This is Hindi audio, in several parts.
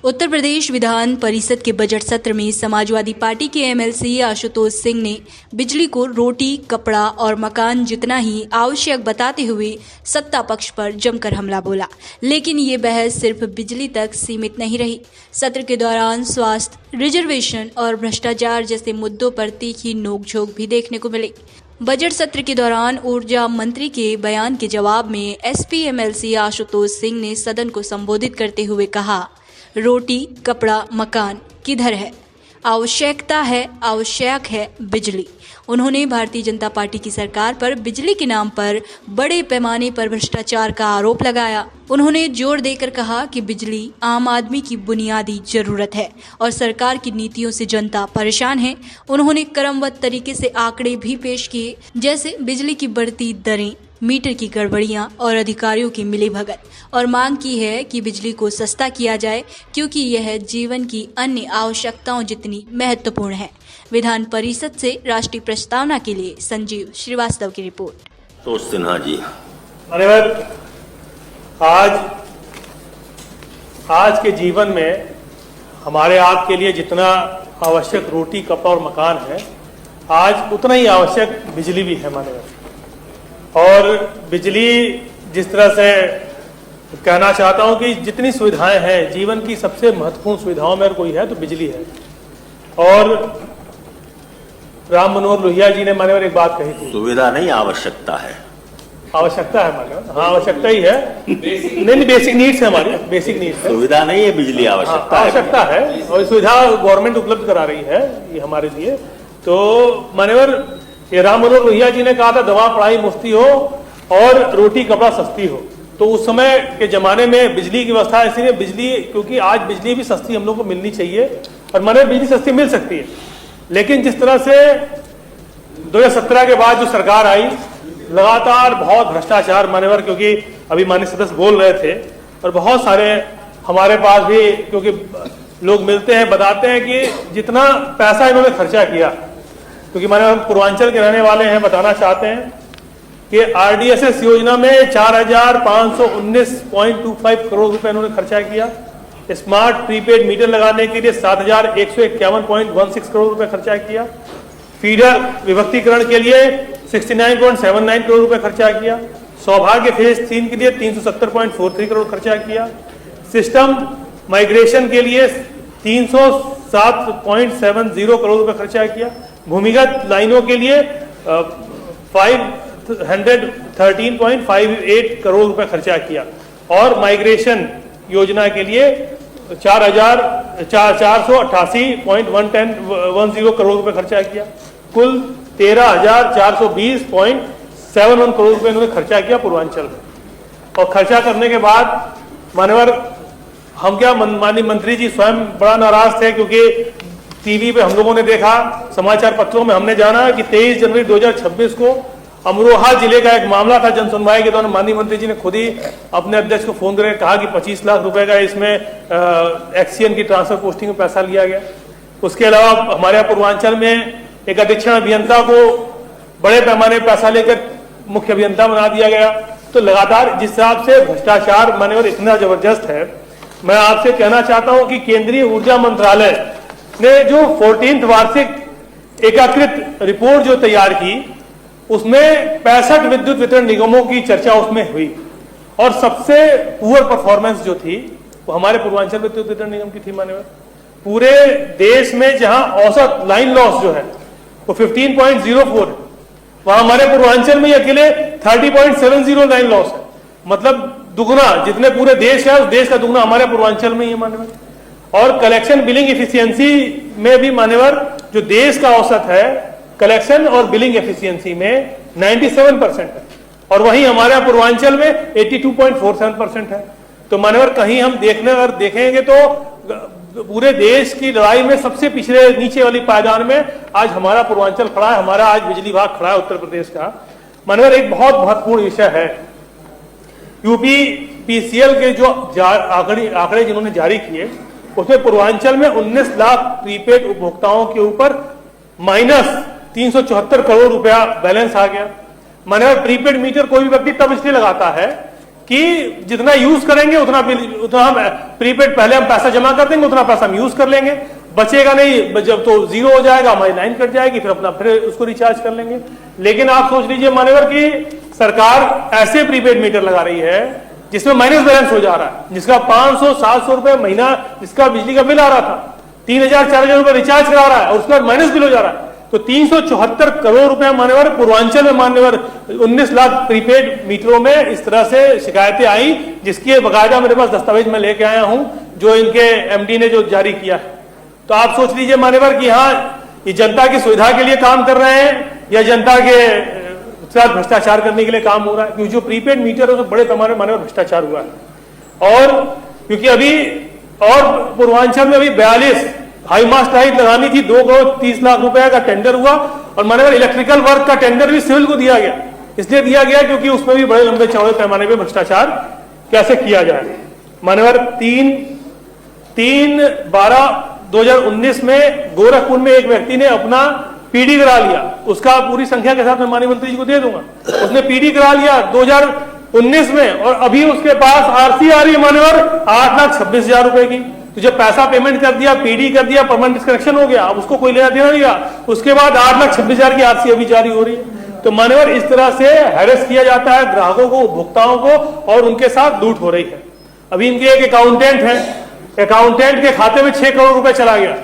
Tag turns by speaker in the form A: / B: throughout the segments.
A: उत्तर प्रदेश विधान परिषद के बजट सत्र में समाजवादी पार्टी के एमएलसी आशुतोष सिंह ने बिजली को रोटी, कपड़ा और मकान जितना ही आवश्यक बताते हुए सत्ता पक्ष पर जमकर हमला बोला। लेकिन ये बहस सिर्फ बिजली तक सीमित नहीं रही। सत्र के दौरान स्वास्थ्य, रिजर्वेशन और भ्रष्टाचार जैसे मुद्दों पर तीखी नोकझोंक भी देखने को मिली। बजट सत्र के दौरान ऊर्जा मंत्री के बयान के जवाब में एसपी एमएलसी आशुतोष सिंह ने सदन को संबोधित करते हुए कहा, रोटी, कपड़ा, मकान किधर है? आवश्यक है बिजली। उन्होंने भारतीय जनता पार्टी की सरकार पर बिजली के नाम पर बड़े पैमाने पर भ्रष्टाचार का आरोप लगाया। उन्होंने जोर देकर कहा कि बिजली आम आदमी की बुनियादी जरूरत है और सरकार की नीतियों से जनता परेशान है। उन्होंने क्रमबद्ध तरीके से आंकड़े भी पेश किए, जैसे बिजली की बढ़ती दरें, मीटर की गड़बड़ियां और अधिकारियों की मिलीभगत, और मांग की है कि बिजली को सस्ता किया जाए क्योंकि यह जीवन की अन्य आवश्यकताओं जितनी महत्वपूर्ण है। विधान परिषद से राष्ट्रीय प्रस्तावना के लिए संजीव श्रीवास्तव की रिपोर्ट।
B: तो सिन्हा जी,
C: मान्यवर, आज के जीवन में हमारे आपके लिए जितना आवश्यक रोटी, कपड़ा और मकान है, आज उतना ही आवश्यक बिजली भी है मान्यवर। और बिजली जिस तरह से कहना चाहता हूं कि जितनी सुविधाएं हैं, जीवन की सबसे महत्वपूर्ण सुविधाओं में अगर कोई है तो बिजली है। और राम मनोहर लोहिया जी ने मान्यवर एक बात कही थी,
B: सुविधा नहीं आवश्यकता है।
C: आवश्यकता है मान्यवर, हाँ आवश्यकता ही है। नहीं, बेसिक नीड्स है हमारी, बेसिक नीड्स है।
B: सुविधा नहीं है, बिजली आवश्यकता है।
C: आवश्यकता है और सुविधा गवर्नमेंट उपलब्ध करा रही है ये हमारे लिए। तो मान्यवर, ये राम मनोहर लोहिया जी ने कहा था, दवा पढ़ाई मुफ्ती हो और रोटी कपड़ा सस्ती हो। तो उस समय के जमाने में बिजली की व्यवस्था ऐसी है, बिजली, क्योंकि आज बिजली भी सस्ती हम लोग को मिलनी चाहिए और माने बिजली सस्ती मिल सकती है। लेकिन जिस तरह से 2017 के बाद जो सरकार आई, लगातार बहुत भ्रष्टाचार मान्यवर, क्योंकि अभी माननीय सदस्य बोल रहे थे और बहुत सारे हमारे पास भी, क्योंकि लोग मिलते हैं, बताते हैं कि जितना पैसा इन्होंने खर्चा किया, क्योंकि माने हम पूर्वांचल के रहने वाले हैं, बताना चाहते हैं कि आरडीएसएस योजना में 4,519.25 करोड़ रुपए इन्होंने खर्चा किया। स्मार्ट प्रीपेड मीटर लगाने के लिए 7,151.16 करोड़ रुपए खर्चा किया। फीडर विभक्तीकरण के लिए 69.79 करोड़ रुपए खर्चा किया। सौभाग्य फेज 3 के लिए 370.43 करोड़ खर्चा किया। सिस्टम माइग्रेशन के लिए 307.70 करोड़ रुपए खर्चा किया। भूमिगत लाइनों के लिए 513.58 करोड़ रुपए खर्चा किया और माइग्रेशन योजना के लिए 4,488.10 करोड़ रुपए खर्चा किया। कुल 13,420.71 करोड़ रुपए इन्होंने खर्चा किया पूर्वांचल में। और खर्चा करने के बाद मान्यवर, हम क्या, माननीय मंत्री जी स्वयं बड़ा नाराज थे, क्योंकि टीवी पे हम लोगों ने देखा, समाचार पत्रों में हमने जाना कि 23 जनवरी 2026 को अमरोहा जिले का एक मामला था। जन सुनवाई के दौरान माननीय मंत्री जी ने खुद ही अपने अध्यक्ष को फोन करके कहा कि 25 लाख रुपए का इसमें एक्सीएन की ट्रांसफर पोस्टिंग में पैसा लिया गया। उसके अलावा हमारे यहाँ पूर्वांचल में एक अधीक्षण अभियंता को बड़े पैमाने पैसा लेकर मुख्य अभियंता बना दिया गया। तो लगातार जिस हिसाब से भ्रष्टाचार मान्यवर इतना जबरदस्त है, मैं आपसे कहना चाहता हूं कि केंद्रीय ऊर्जा मंत्रालय ने जो 14th वार्षिक एकीकृत रिपोर्ट जो तैयार की, उसमें 65 विद्युत वितरण निगमों की चर्चा उसमें हुई और सबसे पुअर परफॉर्मेंस जो थी वो हमारे पूर्वांचल विद्युत वितरण निगम की थी मान्यवर। पूरे देश में जहां औसत लाइन लॉस जो है वो 15.04 है, वहां हमारे पूर्वांचल में अकेले 30.70 लाइन लॉस है। मतलब दुगना, जितने पूरे देश है उस देश का दुगना हमारे पूर्वांचल में ही है मान्यवर। और कलेक्शन बिलिंग एफिशिएंसी में भी मान्यवर, जो देश का औसत है कलेक्शन और बिलिंग एफिशिएंसी में 97% है और वहीं हमारे पूर्वांचल में 82.47% है। तो मान्यवर, कहीं हम देखेंगे तो पूरे देश की लड़ाई में सबसे पिछले नीचे वाली पायदान में आज हमारा पूर्वांचल खड़ा है, हमारा आज बिजली विभाग खड़ा है उत्तर प्रदेश का। मान्यवर, एक बहुत महत्वपूर्ण विषय है, यूपीपीसीएल के जो आंकड़े जिन्होंने जारी किए, उसमें पूर्वांचल में 19 लाख प्रीपेड उपभोक्ताओं के ऊपर -374 करोड़ रुपया बैलेंस आ गया। माने प्रीपेड मीटर कोई भी व्यक्ति तब इसलिए लगाता है कि जितना यूज करेंगे उतना हम प्रीपेड पहले हम पैसा जमा कर देंगे, उतना पैसा हम यूज कर लेंगे, बचेगा नहीं, जब तो जीरो हो जाएगा हमारी लाइन कट जाएगी, फिर उसको रिचार्ज कर लेंगे। लेकिन आप सोच लीजिए मान्यवर की सरकार ऐसे प्रीपेड मीटर लगा रही है जिसमें माइनस बैलेंस हो जा रहा है, जिसका 500-700 रुपए महीना जिसका बिजली का बिल आ रहा था, 3,000-4,000 रुपए रिचार्ज करा रहा है और उसके बाद माइनस बिल हो जा रहा है। तो 374 करोड़ रुपए मान्यवर पूर्वांचल में मान्यवर 19 लाख प्रीपेड मीटरों में इस तरह से शिकायतें आई, जिसकी बकायदा मेरे पास दस्तावेज मैं लेके आया हूं जो इनके एमडी ने जो जारी किया है। तो आप सोच लीजिए मान्यवर कि हाँ ये जनता की सुविधा के लिए काम कर रहे हैं या जनता के साथ भ्रष्टाचार करने के लिए काम हो रहा है, क्योंकि जो प्रीपेड मीटर है तो बड़े पैमाने पर मान्यवर भ्रष्टाचार हुआ है। और क्योंकि अभी और पूर्वांचल में अभी 42 हाई मास्ट लाइट लगानी थी, 2 करोड़ 30 लाख रुपए का टेंडर हुआ और मान्यवर इलेक्ट्रिकल वर्क का टेंडर भी सिविल को दिया गया, इसलिए दिया गया क्योंकि उसमें भी बड़े लंबे चौड़े पैमाने पर भ्रष्टाचार कैसे किया जाए। मान्यवर 3/12/2019 में गोरखपुर में एक व्यक्ति ने अपना पीडी करा लिया, उसका पूरी संख्या के साथ मैं माननीय मंत्री जी को दे दूंगा, उसने पीडी करा लिया 2019 में और अभी उसके पास आरसी आ रही है मान्यवर 8,26,000 रुपए की। तो जब पैसा पेमेंट कर दिया, पीडी कर दिया, परमानेंट डिस्कनेक्शन हो गया, अब उसको कोई लेना देना नहीं रहा, उसके बाद 8,26,000 की आरसी अभी जारी हो रही है। तो मान्यवर इस तरह से हैरेस किया जाता है ग्राहकों को, उपभोक्ताओं को, और उनके साथ लूट हो रही है। अभी इनके एक अकाउंटेंट है, अकाउंटेंट के खाते में 6 करोड़ रुपए चला गया,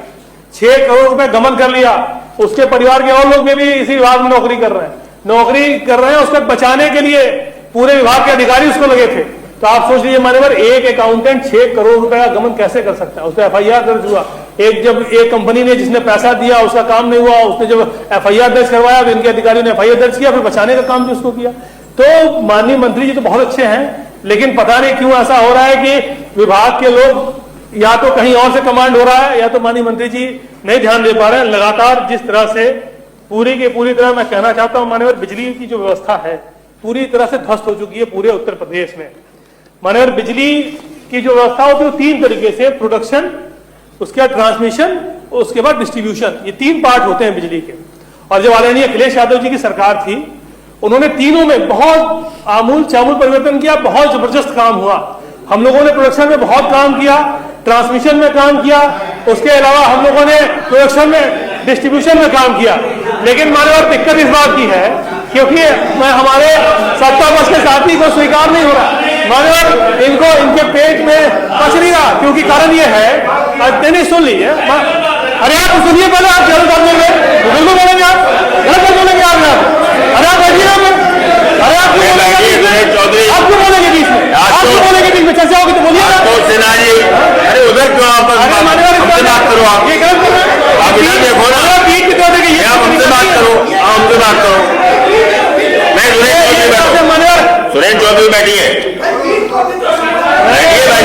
C: 6 करोड़ रुपए गमन कर लिया, उसके परिवार के और लोग भी इसी विभाग में नौकरी कर रहे हैं, उसको बचाने के लिए पूरे विभाग के अधिकारी उसको लगे थे। तो आप सोच लीजिए मान्यवर एक अकाउंटेंट 6 करोड़ रुपए का गमन कैसे कर सकता है। उस पर एफआईआर दर्ज हुआ, जब एक कंपनी ने जिसने पैसा दिया उसका काम नहीं हुआ, उसने जब एफआईआर दर्ज करवाया, इनके अधिकारियों ने एफआईआर दर्ज किया, फिर बचाने का काम भी उसको किया। तो माननीय मंत्री जी तो बहुत अच्छे हैं, लेकिन पता नहीं क्यों ऐसा हो रहा है कि विभाग के लोग या तो कहीं और से कमांड हो रहा है या तो माननीय मंत्री जी नहीं ध्यान दे पा रहे हैं। लगातार जिस तरह से पूरी की पूरी तरह मैं कहना चाहता हूं मान्यवर बिजली की जो व्यवस्था है पूरी तरह से ध्वस्त हो चुकी है पूरे उत्तर प्रदेश में। मान्यवर बिजली की जो व्यवस्था होती है वो 3 तरीके से, प्रोडक्शन, उसके बाद ट्रांसमिशन, उसके बाद डिस्ट्रीब्यूशन, ये 3 पार्ट होते हैं बिजली के। और जब आदरणीय अखिलेश यादव जी की सरकार थी उन्होंने तीनों में बहुत आमूल चामूल परिवर्तन किया, बहुत जबरदस्त काम हुआ। हम लोगों ने प्रोडक्शन में बहुत काम किया, ट्रांसमिशन में काम किया, उसके अलावा हम लोगों ने प्रोडक्शन में डिस्ट्रीब्यूशन में काम किया। लेकिन मान्यवर दिक्कत इस बात की है क्योंकि मैं हमारे सत्ता पक्ष के साथी को स्वीकार नहीं हो रहा मान्यवर, इनको इनके पेट में पच नहीं रहा, क्योंकि कारण ये है, नहीं सुन लीजिए, अरे आप सुनिए पहले, आप गलत कर देंगे, बिल्कुल बोलेंगे आप, गलत कर बोलेंगे आप, अरे आप बैठिए, अरे आप क्यों बोलेंगे बीच में, आपको बोलेंगे बीच में, चर्चा होगी तो बोलिए
B: सिन्हा जी, अरे उधर क्यों आप हमसे बात करो, आप
C: ये गलत कर रहे हैं,
B: आप इधर देखो ना,
C: बीच में तो देखिए
B: आप हमसे बात करो, आप हमसे बात करो। मैं सुरेंद्र चौधरी बैठिए, बैठिए भाई,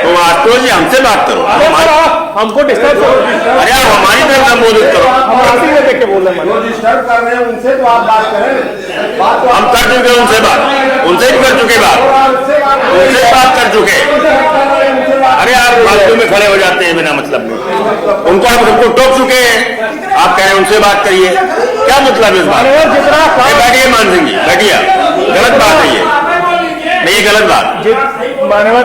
B: तुम आशुतोष जी हमसे बात करो,
C: हमको डिस्टर्ब करो,
B: अरे आप हमारी तरफ संबोधित करो,
C: हम राशि में देख के बोल रहे हैं,
D: डिस्टर्ब कर रहे हैं उनसे, तो आप बात करें,
B: हम कर चुके उनसे बात, उनसे भी कर चुके बात, उनसे बात कर चुके। अरे आप फालतू में खड़े हो जाते हैं बिना मतलब में, उनको आप टोक चुके हैं, आप कह रहे हैं उनसे बात करिए, क्या मतलब इस बात? बैठिए मान सिंह जी, बैठिए, गलत बात है ये, नहीं गलत बात।
C: मान्यवर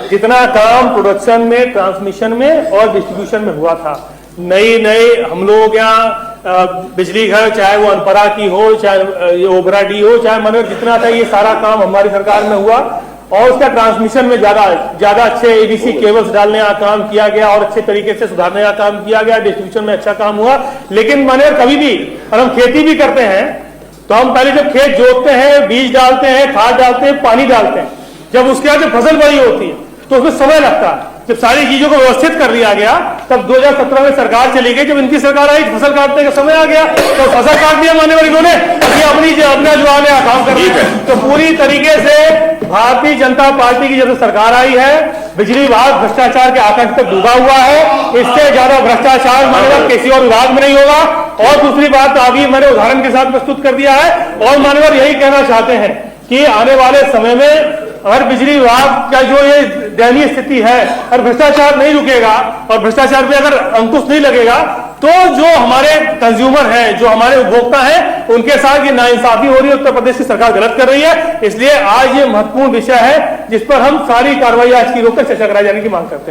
C: जितना काम प्रोडक्शन में, ट्रांसमिशन में और डिस्ट्रीब्यूशन में हुआ था, नई हम लोग यहाँ बिजली घर, चाहे वो अनपरा की हो, चाहे ओबरा डी हो, चाहे मान्यवर जितना था ये सारा काम हमारी सरकार में हुआ। और उसका ट्रांसमिशन में ज्यादा अच्छे एबीसी केबल्स डालने का काम किया गया और अच्छे तरीके से सुधारने का काम किया गया, डिस्ट्रीब्यूशन में अच्छा काम हुआ। लेकिन माने कभी भी और हम खेती भी करते हैं तो हम पहले जब खेत जोतते हैं, बीज डालते हैं, खाद डालते हैं, पानी डालते हैं, जब उसके बाद जब फसल बड़ी होती है तो उसमें समय लगता है। जब सारी चीजों को व्यवस्थित कर दिया गया तब 2017 में सरकार चली गई, जब इनकी सरकार आई फसल काटने का समय आ गया तो फसल काट दिया मानने वाली इन्होंने, अपना जो आने का काम कर रही है। तो पूरी तरीके से भारतीय जनता पार्टी की जब सरकार आई है बिजली विभाग भ्रष्टाचार के आतंक तक डूबा हुआ है, इससे ज्यादा भ्रष्टाचार मान्यवर किसी और विभाग में नहीं होगा। और दूसरी बात अभी मैंने उदाहरण के साथ प्रस्तुत कर दिया है और मान्यवर यही कहना चाहते हैं कि आने वाले समय में अगर बिजली विभाग का जो ये दयनीय स्थिति है, अगर भ्रष्टाचार नहीं रुकेगा और भ्रष्टाचार पे अगर अंकुश नहीं लगेगा तो जो हमारे कंज्यूमर हैं, जो हमारे उपभोक्ता हैं, उनके साथ ये नाइंसाफी हो रही है, उत्तर प्रदेश की सरकार गलत कर रही है। इसलिए आज ये महत्वपूर्ण विषय है जिस पर हम सारी कार्रवाई आज की रोककर चर्चा कराए जाने की मांग करते हैं।